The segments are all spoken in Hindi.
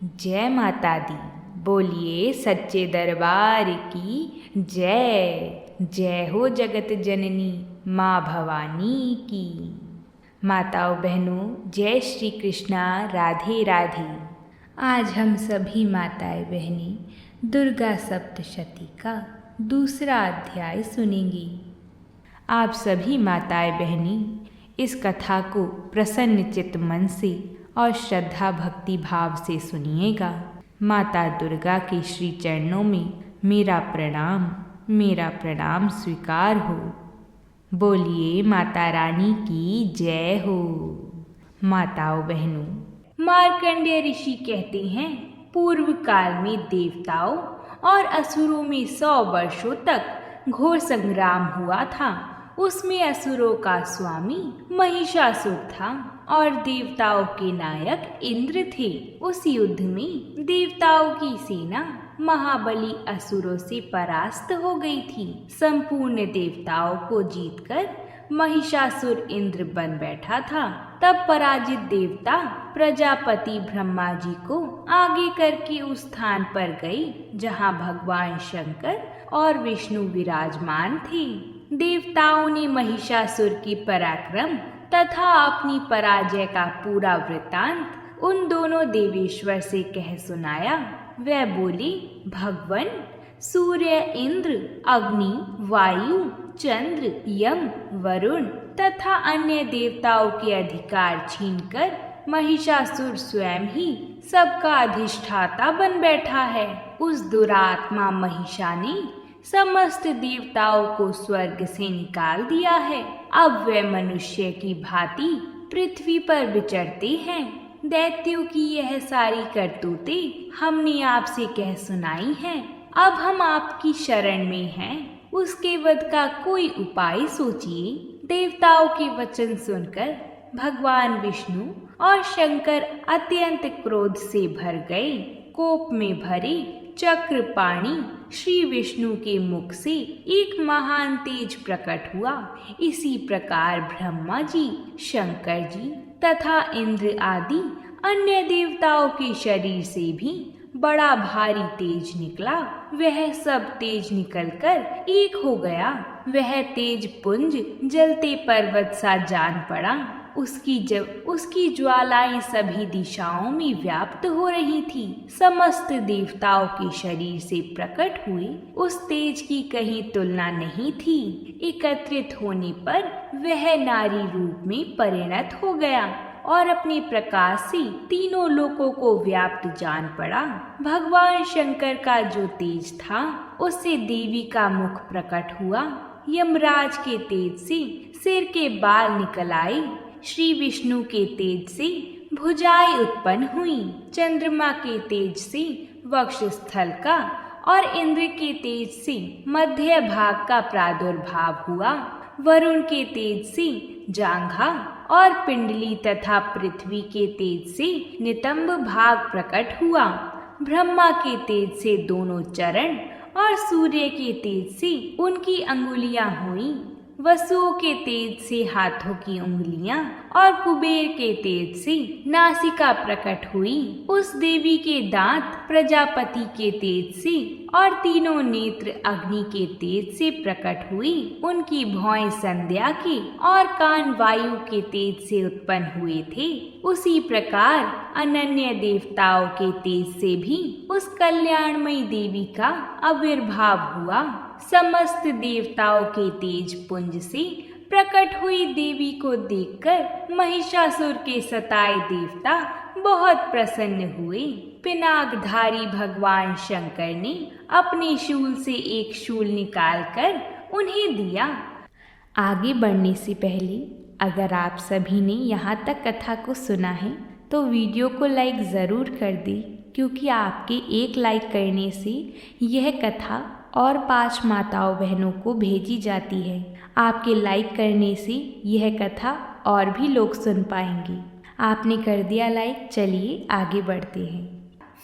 जय माता दी। बोलिए सच्चे दरबार की जय। जय हो जगत जननी माँ भवानी की। माताओं बहनों, जय श्री कृष्णा, राधे राधे। आज हम सभी माताएं बहनें दुर्गा सप्तशती का दूसरा अध्याय सुनेंगी। आप सभी माताएं बहनें इस कथा को प्रसन्न चित्त मन से और श्रद्धा भक्ति भाव से सुनिएगा। माता दुर्गा के श्री चरणों में मेरा प्रणाम स्वीकार हो। बोलिए माता रानी की जय हो। माताओं बहनों, मार्कंडेय ऋषि कहते हैं, पूर्व काल में देवताओं और असुरों में 100 वर्षों तक घोर संग्राम हुआ था। उसमें असुरों का स्वामी महिषासुर था और देवताओं के नायक इंद्र थे। उस युद्ध में देवताओं की सेना महाबली असुरों से परास्त हो गई थी। संपूर्ण देवताओं को जीतकर महिषासुर इंद्र बन बैठा था। तब पराजित देवता प्रजापति ब्रह्मा जी को आगे करके उस स्थान पर गए जहाँ भगवान शंकर और विष्णु विराजमान थे। देवताओं ने महिषासुर की पराक्रम तथा अपनी पराजय का पूरा वृत्तांत उन दोनों देवेश्वर से कह सुनाया। वह बोले, भगवान, सूर्य, इंद्र, अग्नि, वायु, चंद्र, यम, वरुण तथा अन्य देवताओं के अधिकार छीनकर महिषासुर स्वयं ही सबका अधिष्ठाता बन बैठा है। उस दुरात्मा महिषा ने समस्त देवताओं को स्वर्ग से निकाल दिया है। अब वे मनुष्य की भांति पृथ्वी पर विचरते हैं। दैत्यों की यह सारी करतूतें हमने आपसे कह सुनाई हैं। अब हम आपकी शरण में हैं। उसके वध का कोई उपाय सोचिए। देवताओं के वचन सुनकर भगवान विष्णु और शंकर अत्यंत क्रोध से भर गए। कोप में भरे चक्रपाणि श्री विष्णु के मुख से एक महान तेज प्रकट हुआ। इसी प्रकार ब्रह्मा जी, शंकर जी तथा इंद्र आदि अन्य देवताओं के शरीर से भी बड़ा भारी तेज निकला। वह सब तेज निकलकर एक हो गया। वह तेज पुंज जलते पर्वत सा जान पड़ा। उसकी ज्वालाएं सभी दिशाओं में व्याप्त हो रही थी। समस्त देवताओं के शरीर से प्रकट हुए उस तेज की कहीं तुलना नहीं थी। एकत्रित होने पर वह नारी रूप में परिणत हो गया और अपने प्रकाश से तीनों लोकों को व्याप्त जान पड़ा। भगवान शंकर का जो तेज था उससे देवी का मुख प्रकट हुआ। यमराज के तेज से सिर के बाल निकल आए। श्री विष्णु के तेज से भुजाएं उत्पन्न हुई। चंद्रमा के तेज से वक्षस्थल का और इंद्र के तेज से मध्य भाग का प्रादुर्भाव हुआ। वरुण के तेज से जांघा और पिंडली तथा पृथ्वी के तेज से नितंब भाग प्रकट हुआ। ब्रह्मा के तेज से दोनों चरण और सूर्य के तेज से उनकी अंगुलियां हुई। वसुओं के तेज से हाथों की उंगलियां और कुबेर के तेज से नासिका प्रकट हुई। उस देवी के दांत प्रजापति के तेज से और तीनों नेत्र अग्नि के तेज से प्रकट हुई। उनकी भौएं संध्या के और कान वायु के तेज से उत्पन्न हुए थे। उसी प्रकार अनन्य देवताओं के तेज से भी उस कल्याणमयी देवी का आविर्भाव हुआ। समस्त देवताओं के तेज पुंज से प्रकट हुई देवी को देखकर महिषासुर के सताए देवता बहुत प्रसन्न हुए। पिनाकधारी भगवान शंकर ने अपने शूल से एक शूल निकालकर उन्हें दिया। आगे बढ़ने से पहले अगर आप सभी ने यहाँ तक कथा को सुना है तो वीडियो को लाइक ज़रूर कर दें, क्योंकि आपके एक लाइक करने से यह कथा और 5 माताओं बहनों को भेजी जाती है। आपके लाइक करने से यह कथा और भी लोग सुन पाएंगे। आपने कर दिया लाइक, चलिए आगे बढ़ते हैं।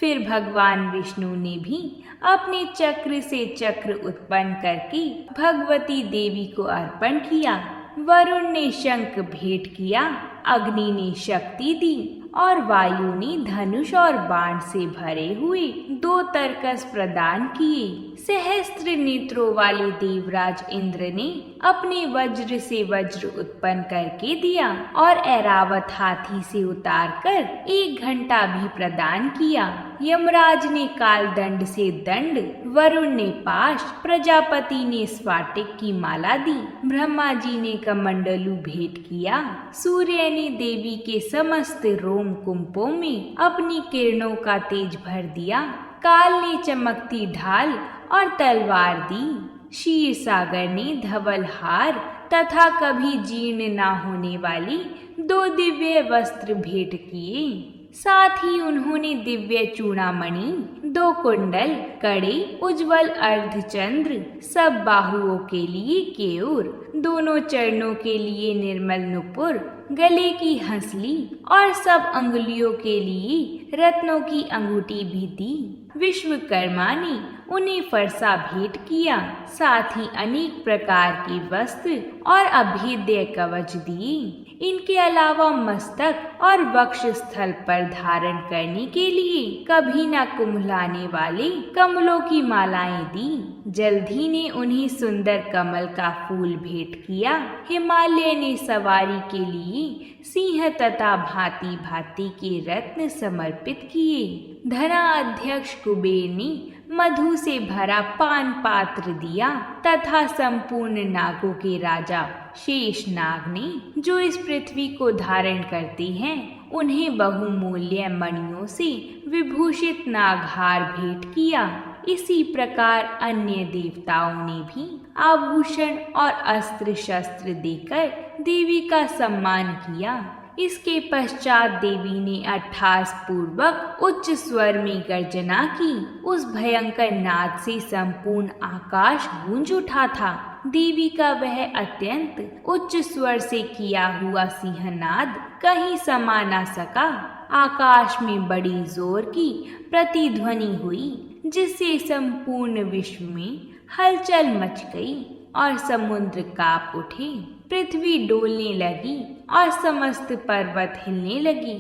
फिर भगवान विष्णु ने भी अपने चक्र से चक्र उत्पन्न करके भगवती देवी को अर्पण किया। वरुण ने शंख भेंट किया, अग्नि ने शक्ति दी और वायु ने धनुष और बाण से भरे हुए 2 तरकस प्रदान किए। सहस्त्र नेत्रों वाले देवराज इंद्र ने अपने वज्र से वज्र उत्पन्न करके दिया और ऐरावत हाथी से उतारकर 1 घंटा भी प्रदान किया। यमराज ने कालदंड से दंड, वरुण ने पाश, प्रजापति ने स्फाटिक की माला दी, ब्रह्मा जी ने कमंडलू भेंट किया, सूर्य ने देवी के समस्त रोम कुंभों में अपनी किरणों का तेज भर दिया, काल ने चमकती ढाल और तलवार दी, क्षीर सागर ने धवल हार तथा कभी जीर्ण ना होने वाली 2 दिव्य वस्त्र भेंट किए। साथ ही उन्होंने दिव्य चूड़ामणि, 2 कुंडल, कड़े, उज्जवल अर्धचंद्र, सब बाहुओं के लिए केयूर, दोनों चरणों के लिए निर्मल नुपुर, गले की हंसली और सब अंगुलियों के लिए रत्नों की अंगूठी भी दी। विश्वकर्मा ने उन्हें फरसा भेंट किया, साथ ही अनेक प्रकार के वस्त्र और अभेद्य कवच दिए। इनके अलावा मस्तक और वक्ष स्थल पर धारण करने के लिए कभी न कुम्हलाने वाले कमलों की मालाएं दी। जल्दी ने उन्हें सुंदर कमल का फूल भेंट किया। हिमालय ने सवारी के लिए सिंह तथा भांति भांति के रत्न समर्पित किए। धरा अध्यक्ष कुबेर ने मधु से भरा पान पात्र दिया तथा संपूर्ण नागों के राजा शेष नाग ने, जो इस पृथ्वी को धारण करते हैं, उन्हें बहुमूल्य मणियों से विभूषित नागहार भेंट किया। इसी प्रकार अन्य देवताओं ने भी आभूषण और अस्त्र शस्त्र देकर देवी का सम्मान किया। इसके पश्चात देवी ने अट्ठास पूर्वक उच्च स्वर में गर्जना की। उस भयंकर नाद से संपूर्ण आकाश गूंज उठा था। देवी का वह अत्यंत उच्च स्वर से किया हुआ सिंहनाद कहीं समा न सका। आकाश में बड़ी जोर की प्रतिध्वनि हुई, जिससे संपूर्ण विश्व में हलचल मच गई और समुद्र कांप उठे, पृथ्वी डोलने लगी और समस्त पर्वत हिलने लगी।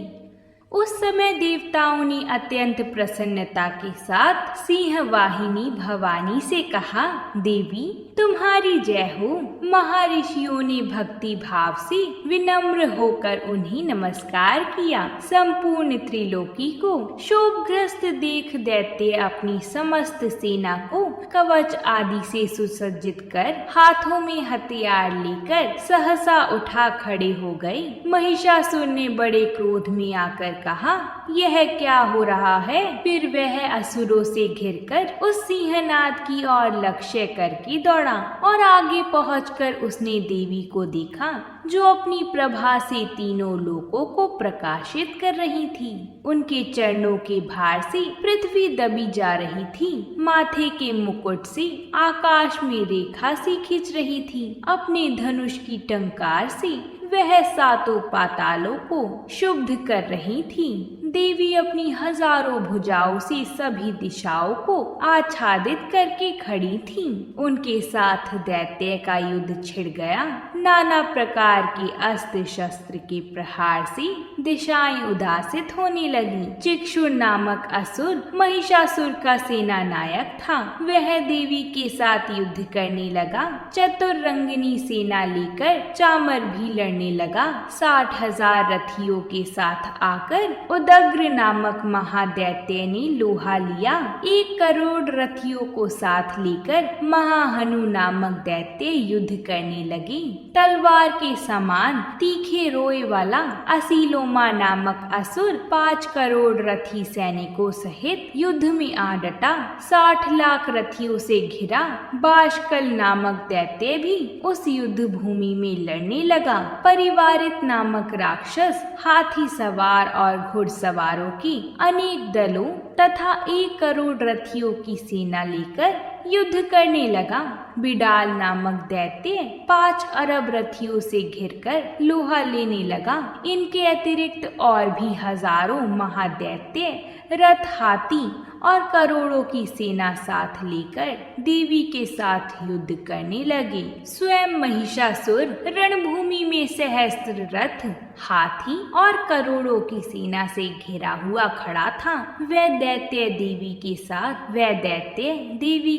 उस समय देवताओं ने अत्यंत प्रसन्नता के साथ सिंह वाहिनी भवानी से कहा, देवी तुम्हारी जय हो। महर्षियों ने भक्ति भाव से विनम्र होकर उन्हें नमस्कार किया। संपूर्ण त्रिलोकी को शोभग्रस्त देख दैत्य अपनी समस्त सेना को कवच आदि से सुसज्जित कर हाथों में हथियार लेकर सहसा उठा खड़े हो गए। महिषासुर ने बड़े क्रोध में आकर कहा, यह क्या हो रहा है? फिर वह असुरों से घिरकर उस सिंहनाद की ओर लक्ष्य करके दौड़ा और आगे पहुंचकर उसने देवी को देखा, जो अपनी प्रभा से तीनों लोकों को प्रकाशित कर रही थी। उनके चरणों के भार से पृथ्वी दबी जा रही थी। माथे के मुकुट से आकाश में रेखा सी खींच रही थी। अपने धनुष की टंकार से वह सातों पातालों को शुद्ध कर रही थी। देवी अपनी हजारों भुजाओं से सभी दिशाओं को आच्छादित करके खड़ी थी। उनके साथ दैत्य का युद्ध छिड़ गया। नाना प्रकार के अस्त्र शस्त्र के प्रहार से दिशाएं उदासित होने लगी। चिक्षुर नामक असुर महिषासुर का सेना नायक था। वह देवी के साथ युद्ध करने लगा। चतुरंगिनी सेना लेकर चामर भी लड़ने लगा। 60,000 रथियों के साथ आकर उदग्र नामक महादैत्य ने लोहा लिया। 1 करोड़ रथियों को साथ लेकर महाहनु नामक दैत्य युद्ध करने लगे। तलवार के समान तीखे रोए वाला असीलोमा नामक असुर 5 करोड़ रथी सैनिकों सहित युद्ध में आ डटा। 60 लाख रथियों से घिरा बाशकल नामक दैत्य भी उस युद्ध भूमि में लड़ने लगा। परिवारित नामक राक्षस हाथी सवार और घुड़सवारों की अनेक दलों तथा 1 करोड़ रथियों की सेना लेकर युद्ध करने लगा। बिडाल नामक दैत्य 5 अरब रथियों से घिरकर लोहा लेने लगा। इनके अतिरिक्त और भी हजारों महादैत्य रथ, हाथी और करोड़ों की सेना साथ लेकर देवी के साथ युद्ध करने लगे। स्वयं महिषासुर रणभूमि में सहस्त्र रथ, हाथी और करोड़ों की सेना से घिरा हुआ खड़ा था। वह दैत्य देवी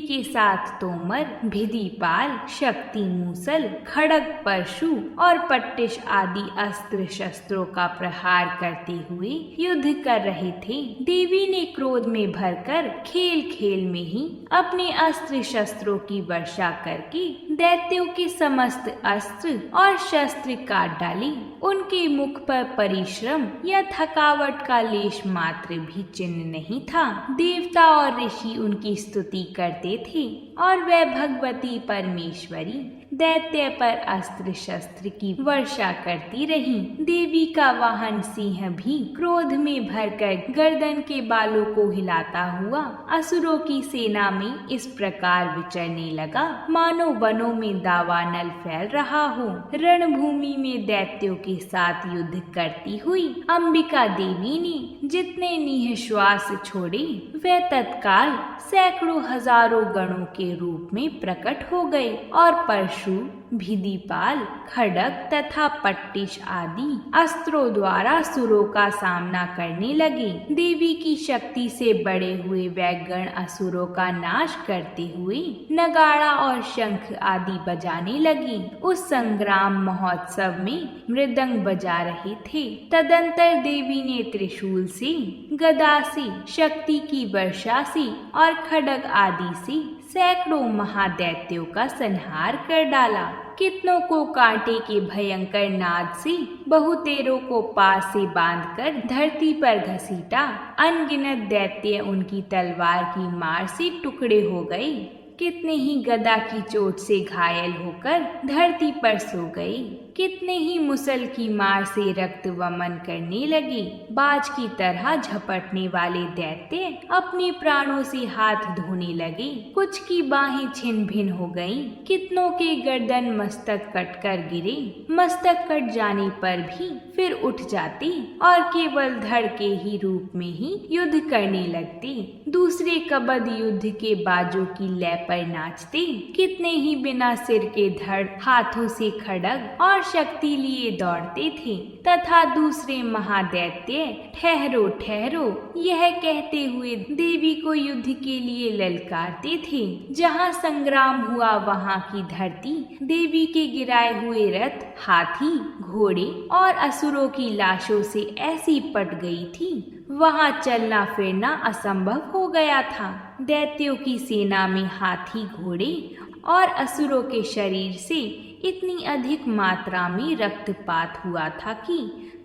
के साथ तोमर, भिदिपाल, शक्ति मूसल, खड़ग परशु और पट्टिश आदि अस्त्र शस्त्रों का प्रहार करते हुए युद्ध कर रहे थे। देवी ने क्रोध में भरकर खेल खेल में ही अपने अस्त्र शस्त्रों की वर्षा करके दैत्यों के समस्त अस्त्र और शस्त्र काट डाले। उनके मुख पर परिश्रम या थकावट का लेश मात्र भी चिन्ह नहीं था। देवता और ऋषि उनकी स्तुति करते थे और वह भगवती परमेश्वरी दैत्य पर अस्त्र शस्त्र की वर्षा करती रही। देवी का वाहन सिंह भी क्रोध में भरकर गर्दन के बालों को हिलाता हुआ असुरों की सेना में इस प्रकार विचरने लगा, मानो वनों में दावानल फैल रहा हो। रणभूमि में दैत्यों के साथ युद्ध करती हुई अंबिका देवी ने जितने निःश्वास छोड़े वह तत्काल सैकड़ों हजारों गणों के रूप में प्रकट हो गए और परशु, भिदिपाल, खड़ग तथा पट्टिश आदि अस्त्रों द्वारा असुरों का सामना करने लगे। देवी की शक्ति से बड़े हुए वह गण असुरों का नाश करते हुए नगाड़ा और शंख आदि बजाने लगे। उस संग्राम महोत्सव में मृदंग बजा रहे थे। तदंतर देवी ने त्रिशूल से, गदा से, शक्ति की वर्षा से और खड्ग आदि से सैकड़ों महादैत्यों का संहार कर डाला। कितनों को कांटे के भयंकर नाद से, बहुतेरों को पास से बांधकर धरती पर घसीटा। अनगिनत दैत्य उनकी तलवार की मार से टुकड़े हो गए। कितने ही गदा की चोट से घायल होकर धरती पर सो गए। कितने ही मुसल की मार से रक्त वमन करने लगे। बाज की तरह झपटने वाले दैत्य अपने प्राणों से हाथ धोने लगे। कुछ की बाहें छिन भिन हो गईं। कितनों के गर्दन मस्तक कटकर गिरे। मस्तक कट जाने पर भी फिर उठ जाते और केवल धड़ के ही रूप में ही युद्ध करने लगते। दूसरे कबद युद्ध के बाजों की लय पर नाचते। कितने ही बिना सिर के धड़ हाथों से खड्ग और शक्ति लिए दौड़ते थे तथा दूसरे महादैत्य ठहरो ठहरो यह कहते हुए देवी को युद्ध के लिए ललकारते थे। जहाँ संग्राम हुआ वहाँ की धरती देवी के गिराए हुए रथ, हाथी, घोड़े और असुरों की लाशों से ऐसी पट गई थी, वहाँ चलना फिरना असंभव हो गया था। दैत्यों की सेना में हाथी, घोड़े और असुरों के शरीर से इतनी अधिक मात्रा में रक्तपात हुआ था कि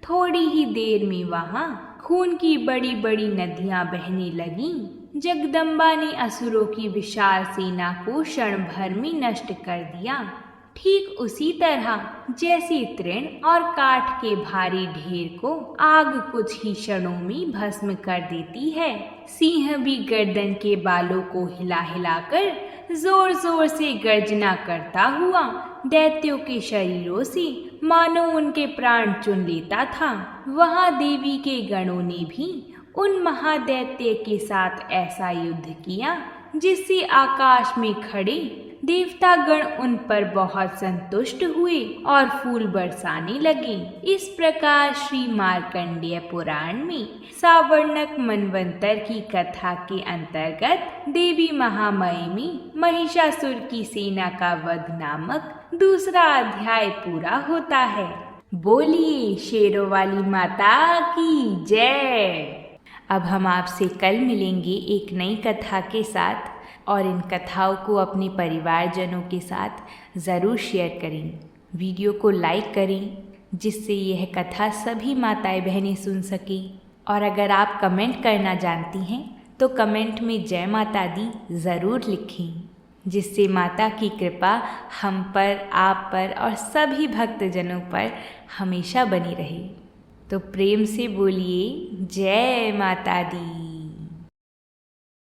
थोड़ी ही देर में वहाँ खून की बड़ी बड़ी नदियां बहने लगीं। जगदम्बा ने असुरों की विशाल सेना को क्षण भर में नष्ट कर दिया। ठीक उसी तरह जैसे तृण और काठ के भारी ढेर को आग कुछ ही क्षणों में भस्म कर देती है, सिंह भी गर्दन के बालों को हिला हिलाकर जोर जोर से गर्जना करता हुआ दैत्यों के शरीरों से मानो उनके प्राण चुन लेता था। वहाँ देवी के गणों ने भी उन महादैत्य के साथ ऐसा युद्ध किया जिससे आकाश में खड़े देवतागण उन पर बहुत संतुष्ट हुए और फूल बरसाने लगे। इस प्रकार श्री मार्कंडेय पुराण में सावर्णक मनवंतर की कथा के अंतर्गत देवी महामाई में महिषासुर की सेना का वध नामक दूसरा अध्याय पूरा होता है। बोलिए शेरों वाली माता की जय। अब हम आपसे कल मिलेंगे एक नई कथा के साथ और इन कथाओं को अपने परिवारजनों के साथ ज़रूर शेयर करें। वीडियो को लाइक करें जिससे यह कथा सभी माताएं बहनें सुन सकें। और अगर आप कमेंट करना जानती हैं तो कमेंट में जय माता दी ज़रूर लिखें, जिससे माता की कृपा हम पर, आप पर और सभी भक्तजनों पर हमेशा बनी रहे। तो प्रेम से बोलिए जय माता दी।